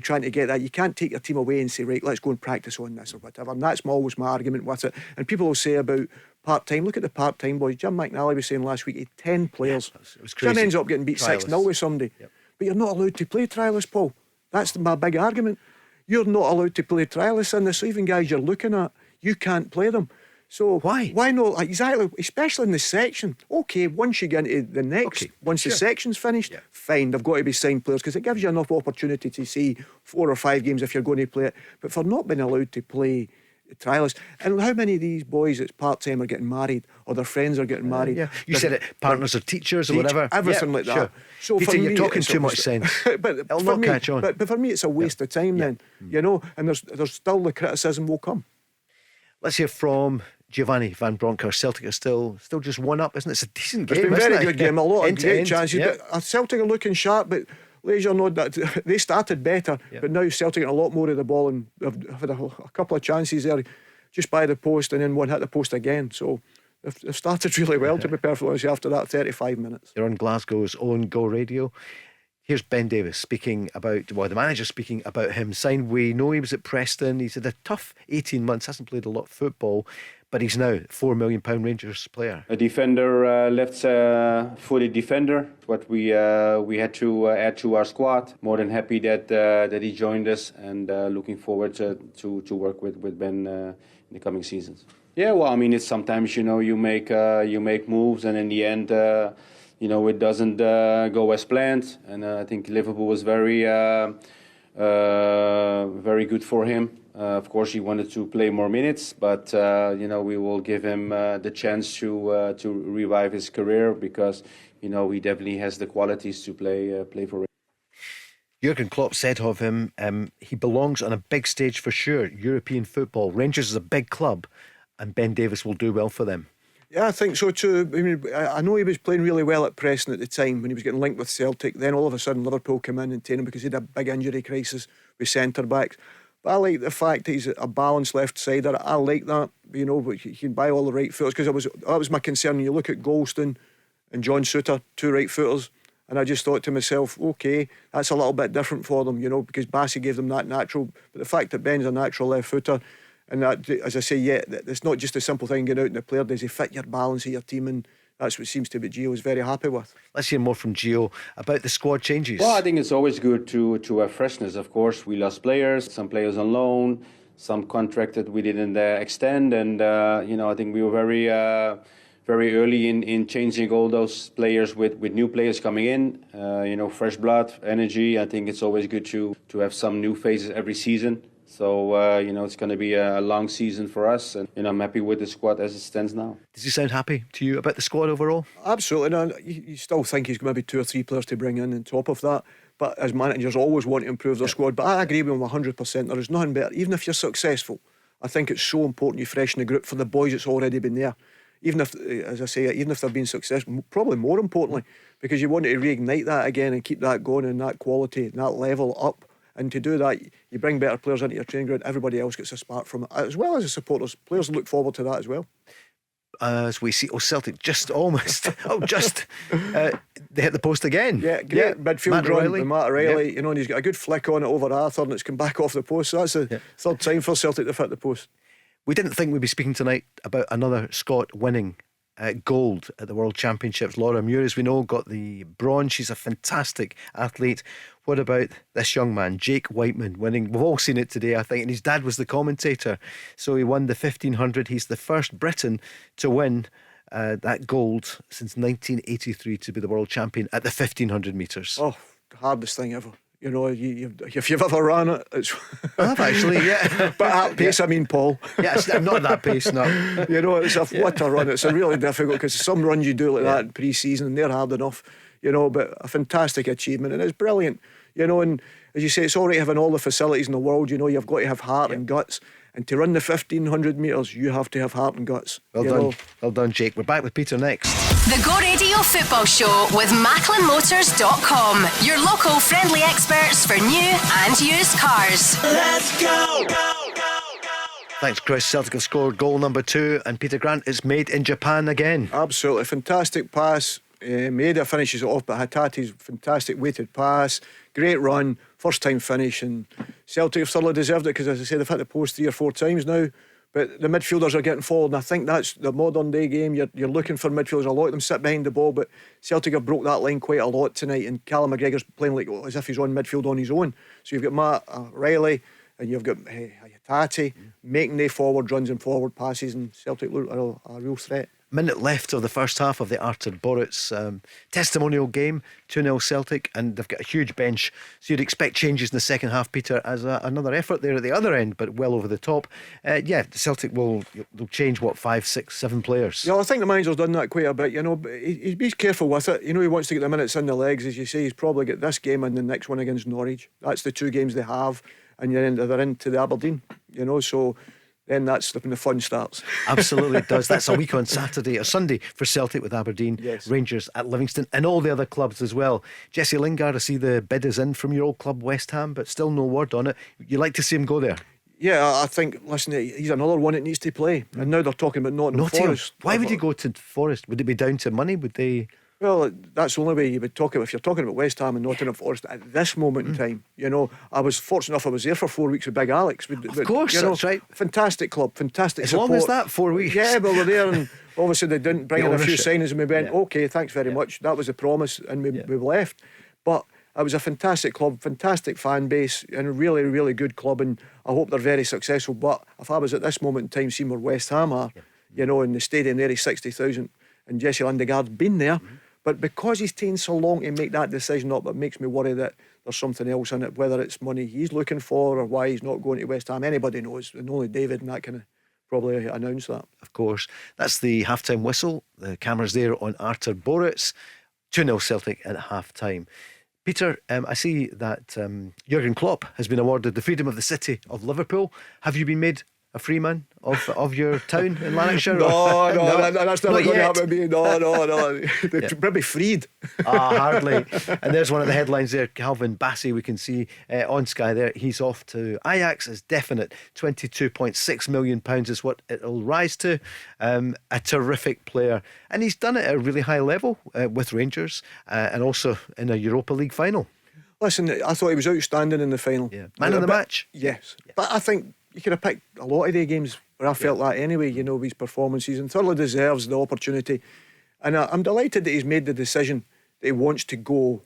Trying to get that. You can't take your team away and say, right, let's go and practice on this or whatever. And that's always my argument with it. And people will say about part-time, look at the part-time boys. Jim McNally was saying last week he had 10 players. It was crazy. Jim ends up getting beat 6-0 with somebody. But you're not allowed to play trialists, Paul. That's my big argument. You're not allowed to play trialists in this. So even guys you're looking at, you can't play them. So why? Why not? Exactly, especially in the section. Okay, once you get into the next, once the section's finished, fine, they've got to be signed players, because it gives you enough opportunity to see 4 or 5 games if you're going to play it. But for not being allowed to play trialists, and how many of these boys that's part-time are getting married, or their friends are getting married? You said it, partners or teachers or whatever. Everything like that. Sure. So Peter, for you're me, talking it's too much sense. but It'll for not me, catch on. But for me, it's a waste of time then, and there's still the criticism will come. Let's hear from Giovanni Van Bronckhorst. Celtic are still just one up, isn't it? It's a decent game. It's been a very isn't it? good game, a lot of End to great end. chances. But Celtic are looking sharp, but Leisure know that they started better, but now Celtic are a lot more of the ball, and have had a couple of chances there just by the post, and then one hit the post again. So they've started really well, to be perfectly honest, after that 35 minutes. You're on Glasgow's own Go Radio. Here's Ben Davis speaking about, the manager speaking about him signed. We know he was at Preston. He's had a tough 18 months, hasn't played a lot of football, but he's now £4 million Rangers player. A defender, left-footed defender. What we had to add to our squad. More than happy that he joined us, and looking forward to work with Ben in the coming seasons. Yeah, well, I mean, it's sometimes you make moves, and in the end, it doesn't go as planned. And I think Liverpool was very good for him. Of course, he wanted to play more minutes, but we will give him the chance to revive his career, because he definitely has the qualities to play for. Jurgen Klopp said of him, he belongs on a big stage for sure. European football. Rangers is a big club, and Ben Davis will do well for them. Yeah, I think so too. I mean, I know he was playing really well at Preston at the time when he was getting linked with Celtic. Then all of a sudden Liverpool came in and take him because he had a big injury crisis with centre backs. But I like the fact that he's a balanced left sider. I like that, but he can buy all the right footers, because that was my concern. When you look at Goldstone and John Souttar, 2 right footers, and I just thought to myself, okay, that's a little bit different for them, because Bassey gave them that natural. But the fact that Ben's a natural left footer, and that, as I say, it's not just a simple thing getting out in the player. Does he fit your balance of your team? And that's what seems to be Gio is very happy with. Let's hear more from Gio about the squad changes. Well, I think it's always good to have freshness. Of course, we lost players, some players on loan, some contracted we didn't extend, and I think we were very early in changing all those players with new players coming in. Fresh blood, energy. I think it's always good to have some new faces every season. So, it's going to be a long season for us, and I'm happy with the squad as it stands now. Does he sound happy to you about the squad overall? Absolutely. No, you still think he's maybe 2 or 3 players to bring in on top of that. But as managers always want to improve their squad. But I agree with him 100%. There is nothing better. Even if you're successful, I think it's so important you freshen the group for the boys that's already been there. even if, as I say, even if they've been successful, probably more importantly, because you want to reignite that again and keep that going and that quality and that level up. And to do that, you bring better players into your training ground. Everybody else gets a spark from it, as well as the supporters. Players look forward to that as well. As we see, Celtic just almost, they hit the post again. Yeah, great midfield run with Matt O'Reilly. Yep. You know, and he's got a good flick on it over Arthur, and it's come back off the post. So that's the third time for Celtic to hit the post. We didn't think we'd be speaking tonight about another Scot winning gold at the World Championships. Laura Muir, as we know, got the bronze. She's a fantastic athlete. What about this young man, Jake Whiteman, winning? We've all seen it today, I think, and his dad was the commentator. So he won the 1500. He's the first Briton to win that gold since 1983 to be the world champion at the 1500 metres. Oh, the hardest thing ever. You know, if you've ever ran it, it's. I have actually, yeah. But at pace, I mean, Paul. Yes, I'm not at that pace, no. You know, what a run. It's a really difficult, because some runs you do like that in pre-season and they're hard enough, you know, but a fantastic achievement, and it's brilliant, you know. And as you say, it's all right having all the facilities in the world, you know. You've got to have heart and guts, and to run the 1500 metres you have to have heart and guts. Well done. Well done, Jake. We're back with Peter next. The Go Radio Football Show with MacklinMotors.com. Your local friendly experts for new and used cars. Let's go. Thanks, Chris. Celtic have scored goal number 2, and Peter Grant is made in Japan again. Absolutely fantastic pass. Maeda finishes it off, but Hatate's fantastic weighted pass, great run, first time finish, and Celtic have thoroughly deserved it, because, as I say, they've hit the post 3 or 4 times now. But the midfielders are getting forward, and I think that's the modern day game. You're looking for midfielders. A lot of them sit behind the ball, but Celtic have broke that line quite a lot tonight, and Callum McGregor's playing like as if he's on midfield on his own. So you've got Matt Riley and you've got Hatate making the forward runs and forward passes, and Celtic look a real threat. Minute left of the first half of the Artur Boruc testimonial game, 2-0 Celtic, and they've got a huge bench, so you'd expect changes in the second half, Peter, as another effort there at the other end, but well over the top. Celtic they'll change 5, 6, 7 players. Yeah, I think the manager's done that quite a bit, you know, but he's careful with it. You know, he wants to get the minutes in the legs, as you say. He's probably got this game and the next one against Norwich. That's the 2 games they have, and they're into the Aberdeen, you know, so then that's when the fun starts. Absolutely it does. That's a week on Saturday or Sunday for Celtic with Aberdeen, yes. Rangers at Livingston, and all the other clubs as well. Jesse Lingard, I see the bid is in from your old club West Ham, but still no word on it. You'd like to see him go there? Yeah, I think, listen, he's another one that needs to play. And now they're talking about Nottingham Forest. Why would he go to Forest? Would it be down to money? Would they? Well, that's the only way you would talk about. If you're talking about West Ham and Nottingham Forest at this moment in time, you know, I was fortunate enough, I was there for 4 weeks with Big Alex. Of course, that's right. Fantastic club, fantastic support. As long as that, 4 weeks. Yeah, but we're there, and obviously they didn't bring in a few signings, and we went, okay, thanks very much. That was the promise, and we left. But it was a fantastic club, fantastic fan base, and a really, really good club, and I hope they're very successful. But if I was at this moment in time seeing where West Ham are, you know, in the stadium there is 60,000, and Jesse Lingard's been there. But because he's taken so long to make that decision up, it makes me worry that there's something else in it, whether it's money he's looking for or why he's not going to West Ham. Anybody knows, and only David and that kind of probably announce that. Of course. That's the half-time whistle. The camera's there on Artur Boruc. 2-0 Celtic at half-time. Peter, I see that Jurgen Klopp has been awarded the Freedom of the City of Liverpool. Have you been made a free man of your town in Lanarkshire? No, that's never going to happen to me. No. They're probably freed. Hardly. And there's one of the headlines there. Calvin Bassey, we can see on Sky there. He's off to Ajax as definite. £22.6 million is what it'll rise to. A terrific player. And he's done it at a really high level with Rangers and also in a Europa League final. Listen, I thought he was outstanding in the final. Yeah. Man of the match? Yes. But I think you could have picked a lot of the games where I felt that anyway, you know, his performances, and thoroughly deserves the opportunity. And I'm delighted that he's made the decision that he wants to go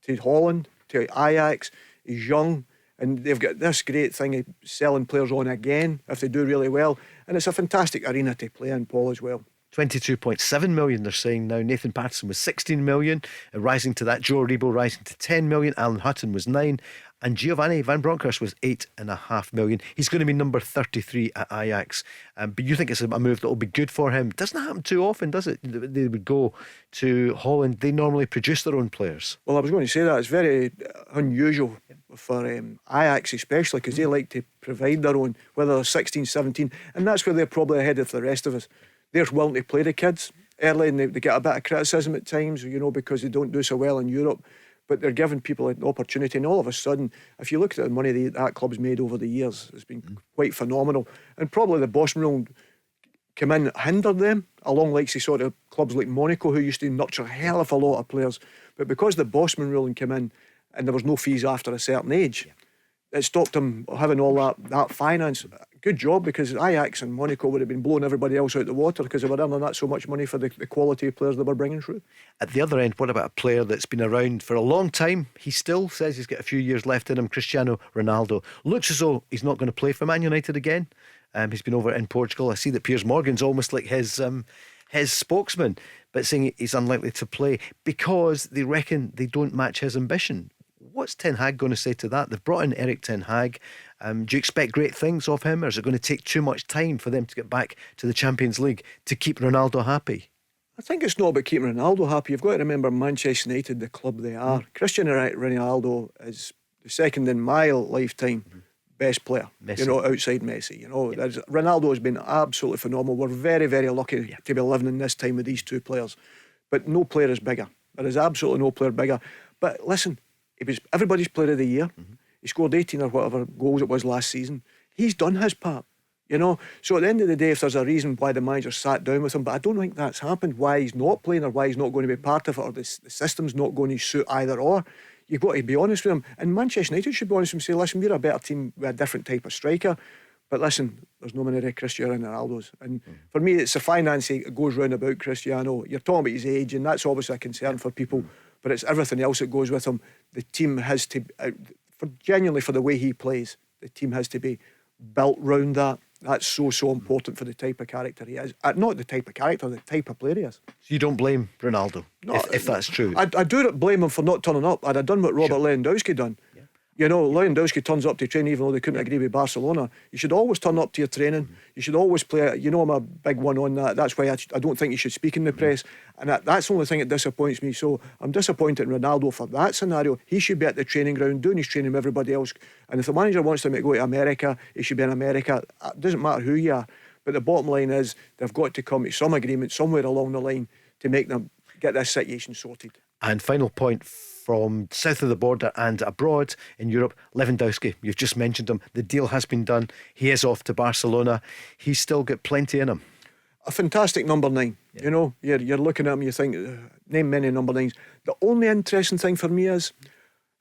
to Holland, to Ajax. He's young, and they've got this great thing of selling players on again if they do really well. And it's a fantastic arena to play in, Paul, as well. 22.7 million they're saying now. Nathan Patterson was 16 million, rising to that. Joe Aribo rising to 10 million. Alan Hutton was 9, and Giovanni Van Bronckhorst was 8.5 million. He's going to be number 33 at Ajax, but you think it's a move that will be good for him? Doesn't happen too often, does it? They would go to Holland. They normally produce their own players. Well, I was going to say that it's very unusual for Ajax, especially because they like to provide their own, whether they're 16, 17, and that's where they're probably ahead of the rest of us. they're willing to play the kids early, and they get a bit of criticism at times, because they don't do so well in Europe. But they're giving people an opportunity, and all of a sudden, if you look at the money that club's made over the years, it's been quite phenomenal. And probably the Bosman rule come in, hindered them, along like say sort of clubs like Monaco, who used to nurture a hell of a lot of players. But because the Bosman ruling came in, and there was no fees after a certain age, it stopped them having all that finance. Good job, because Ajax and Monaco would have been blowing everybody else out the water because they were earning that so much money for the quality of players they were bringing through. At the other end, what about a player that's been around for a long time? He still says he's got a few years left in him, Cristiano Ronaldo. Looks as though he's not going to play for Man United again. He's been over in Portugal. I see that Piers Morgan's almost like his spokesman, but saying he's unlikely to play because they reckon they don't match his ambition. What's Ten Hag going to say to that? They've brought in Eric Ten Hag. Do you expect great things of him, or is it going to take too much time for them to get back to the Champions League to keep Ronaldo happy? I think it's not about keeping Ronaldo happy. You've got to remember Manchester United, the club they are. Cristiano Ronaldo is the second in my lifetime best player, Messi. Outside Messi. Ronaldo has been absolutely phenomenal. We're very, very lucky to be living in this time with these two players. But no player is bigger. There is absolutely no player bigger. But listen, he was everybody's player of the year. He scored 18 or whatever goals it was last season. He's done his part. So at the end of the day, if there's a reason why the manager sat down with him, but I don't think that's happened, why he's not playing or why he's not going to be part of it, or the system's not going to suit either or, you've got to be honest with him. And Manchester United should be honest with him and say, listen, we're a better team with a different type of striker, but listen, there's no many Cristiano Ronaldo's. And for me, it's the financing that goes round about Cristiano. You're talking about his age, and that's obviously a concern for people, but it's everything else that goes with him. The team has to, genuinely for the way he plays, the team has to be built round that. That's so important for the type of character he is. Not the type of character, the type of player he is. So you don't blame Ronaldo, if that's true? I do blame him for not turning up. I'd have done what Robert Lewandowski done. Lewandowski turns up to train even though they couldn't agree with Barcelona. You should always turn up to your training. You should always play. I'm a big one on that. That's why I don't think you should speak in the press. And that's the only thing that disappoints me. So I'm disappointed in Ronaldo for that scenario. He should be at the training ground doing his training with everybody else. And if the manager wants them to go to America, he should be in America. It doesn't matter who you are. But the bottom line is they've got to come to some agreement somewhere along the line to make them get this situation sorted. And final point from south of the border and abroad in Europe, Lewandowski, you've just mentioned him. The deal has been done. He is off to Barcelona. He's still got plenty in him. A fantastic number 9. You're looking at him, you think, name many number 9s. The only interesting thing for me is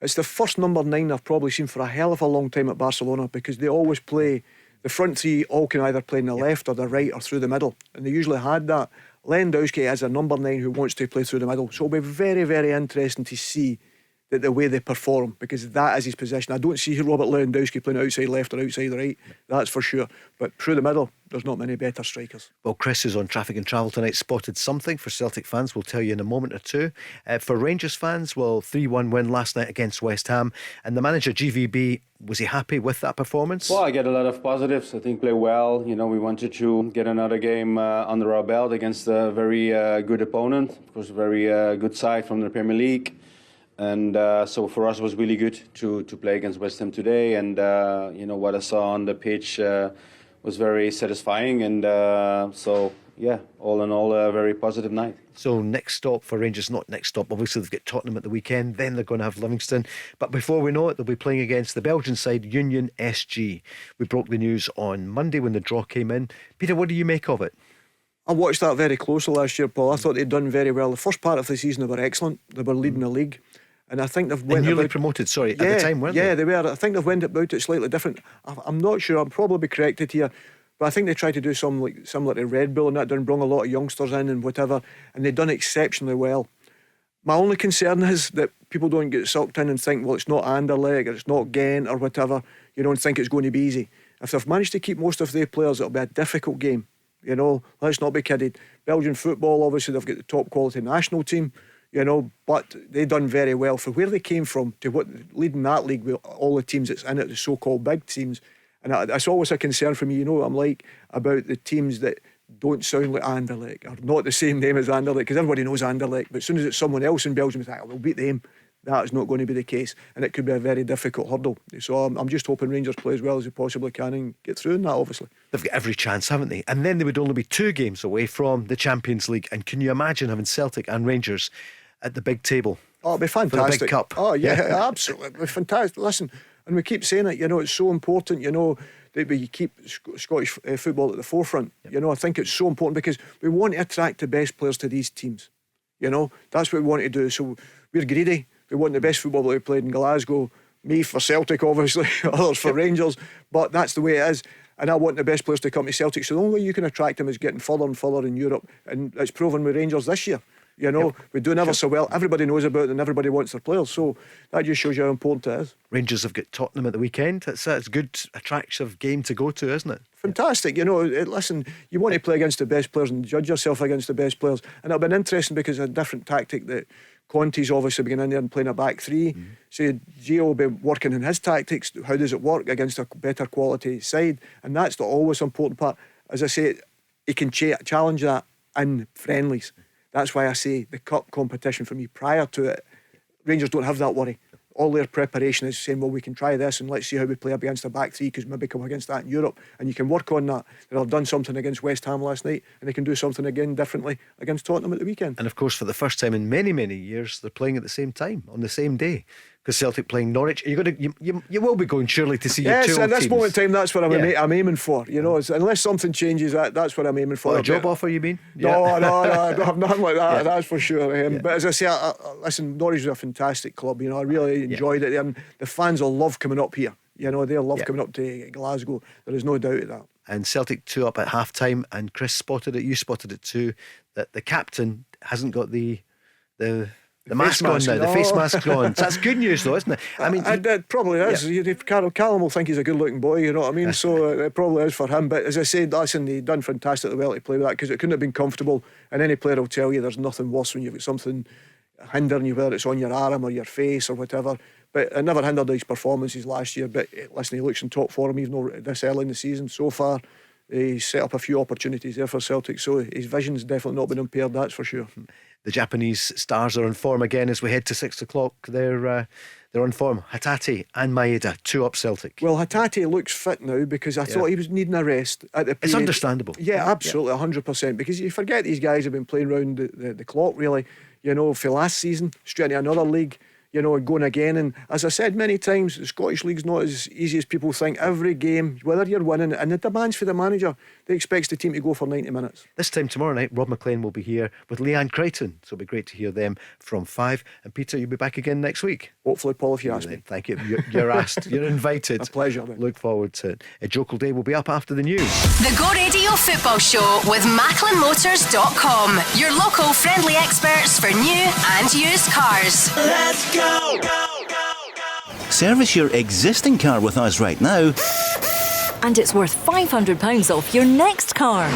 it's the first number 9 I've probably seen for a hell of a long time at Barcelona, because they always play, the front three all can either play in the left or the right or through the middle, and they usually had that. Lewandowski is a number 9 who wants to play through the middle, so it'll be very, very interesting to see that the way they perform, because that is his position. I don't see Robert Lewandowski playing outside left or outside right, that's for sure, but through the middle there's not many better strikers. Well, Chris is on Traffic and Travel tonight, spotted something for Celtic fans. We'll tell you in a moment or two. For Rangers fans, 3-1 win last night against West Ham, and the manager GVB, was he happy with that performance? Well, I get a lot of positives. I think play well. We wanted to get another game under our belt against a very good opponent, of course, a very good side from the Premier League. And so for us it was really good to play against West Ham today, and what I saw on the pitch was very satisfying, and so yeah, all in all a very positive night. So next stop for Rangers, not next stop, obviously they've got Tottenham at the weekend, then they're going to have Livingston, but before we know it they'll be playing against the Belgian side Union SG. We broke the news on Monday when the draw came in. Peter, what do you make of it? I watched that very closely last year, Paul. I thought they'd done very well. The first part of the season they were excellent. They were leading the league. And I think they've went newly promoted, at the time, weren't they? Yeah, they were. I think they've went about it slightly different. I'm not sure, I'll probably be corrected here, but I think they tried to do something similar to Red Bull and that, done bring a lot of youngsters in and whatever, and they've done exceptionally well. My only concern is that people don't get sucked in and think, well, it's not Anderlecht or it's not Ghent or whatever, and think it's going to be easy. If they've managed to keep most of their players, it'll be a difficult game. Let's not be kidded. Belgian football, obviously, they've got the top quality national team. But they've done very well for where they came from to what leading that league with all the teams that's in it, the so-called big teams. And that's always a concern for me. I'm like about the teams that don't sound like Anderlecht or not the same name as Anderlecht, because everybody knows Anderlecht. But as soon as it's someone else in Belgium, it's like, we'll beat them. that is not going to be the case, and it could be a very difficult hurdle. So I'm just hoping Rangers play as well as they possibly can and get through in that, obviously. They've got every chance, haven't they? And then they would only be 2 games away from the Champions League. And can you imagine having Celtic and Rangers at the big table? Oh, it'd be fantastic. For the big cup. Oh, yeah, absolutely. It'd be fantastic. Listen, and we keep saying it, it's so important, that we keep Scottish football at the forefront. I think it's so important because we want to attract the best players to these teams. That's what we want to do. So we're greedy. We want the best football that we played in Glasgow. Me for Celtic, obviously, others for Rangers. But that's the way it is. And I want the best players to come to Celtic. So the only way you can attract them is getting further and further in Europe. And it's proven with Rangers this year. We're doing ever so well. Everybody knows about it and everybody wants their players. So that just shows you how important it is. Rangers have got Tottenham at the weekend. It's a good, attractive game to go to, isn't it? Fantastic. Listen, you want to play against the best players and judge yourself against the best players. And it'll be interesting because it's a different tactic that Conte's obviously beginning in there and playing a back three. So Gio will be working in his tactics. How does it work against a better quality side? And that's the always important part. As I say, he can challenge that in friendlies. That's why I say the cup competition for me prior to it, Rangers don't have that worry. All their preparation is saying, well, we can try this and let's see how we play against a back three, because maybe come against that in Europe, and you can work on that. They'll have done something against West Ham last night, and they can do something again differently against Tottenham at the weekend. And of course, for the first time in many, many years, they're playing at the same time, on the same day. Because Celtic playing Norwich, you will be going surely to see your two old teams. Yes, at this moment in time, that's what I'm aiming for. Unless something changes, that's what I'm aiming for. A job offer, you mean? No, I don't have nothing like that. That's for sure. But as I say, listen, Norwich is a fantastic club. I really enjoyed it, and the fans will love coming up here. They'll love coming up to Glasgow. There is no doubt of that. And Celtic 2 up at half time, and Chris spotted it. You spotted it too. That the captain hasn't got the mask on now, the face mask on. So that's good news, though, isn't it? I mean, it probably is. Callum will think he's a good-looking boy, you know what I mean? So it probably is for him. But as I said, listen, he done fantastically well to play with that, because it couldn't have been comfortable. And any player will tell you there's nothing worse when you've got something hindering you, whether it's on your arm or your face or whatever. But it never hindered his performances last year. But listen, he looks in top form even though this early in the season so far. He's set up a few opportunities there for Celtic, so his vision's definitely not been impaired, that's for sure. The Japanese stars are on form again as we head to 6 o'clock. They're on form. Hatate and Maeda, 2 up Celtic. Well, Hatate looks fit now, because I thought he was needing a rest at the period. It's understandable. Yeah, absolutely, 100%. Because you forget these guys have been playing round the clock, really. For last season, straight into another league. Going again. And as I said many times, the Scottish League's not as easy as people think. Every game, whether you're winning, and the demands for the manager, they expect the team to go for 90 minutes. This time tomorrow night, Rob McLean will be here with Leanne Crichton, so it'll be great to hear them from 5. And Peter, you'll be back again next week. Hopefully, Paul, if you ask me. Thank you. You're asked. You're invited. A pleasure, mate. Look forward to it. Jokel Day will be up after the news. The Go Radio Football Show with MacklinMotors.com, your local friendly experts for new and used cars. Let's go! Service your existing car with us right now, and it's worth £500 off your next car.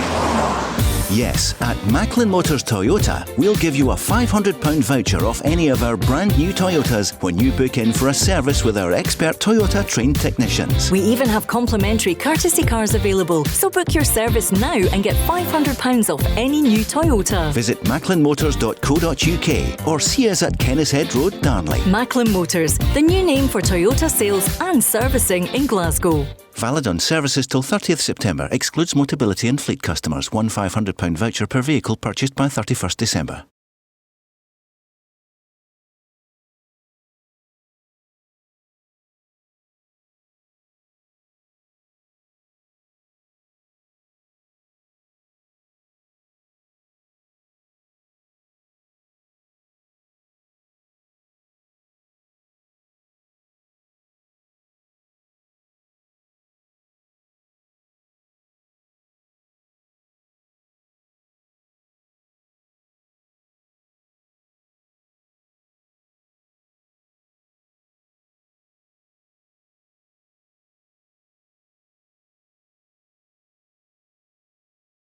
Yes, at Macklin Motors Toyota, we'll give you a £500 voucher off any of our brand new Toyotas when you book in for a service with our expert Toyota trained technicians. We even have complimentary courtesy cars available, so book your service now and get £500 off any new Toyota. Visit macklinmotors.co.uk or see us at Kennishead Road, Darnley. Macklin Motors, the new name for Toyota sales and servicing in Glasgow. Valid on services till 30th September. Excludes Motability and fleet customers. One £500 voucher per vehicle purchased by 31st December.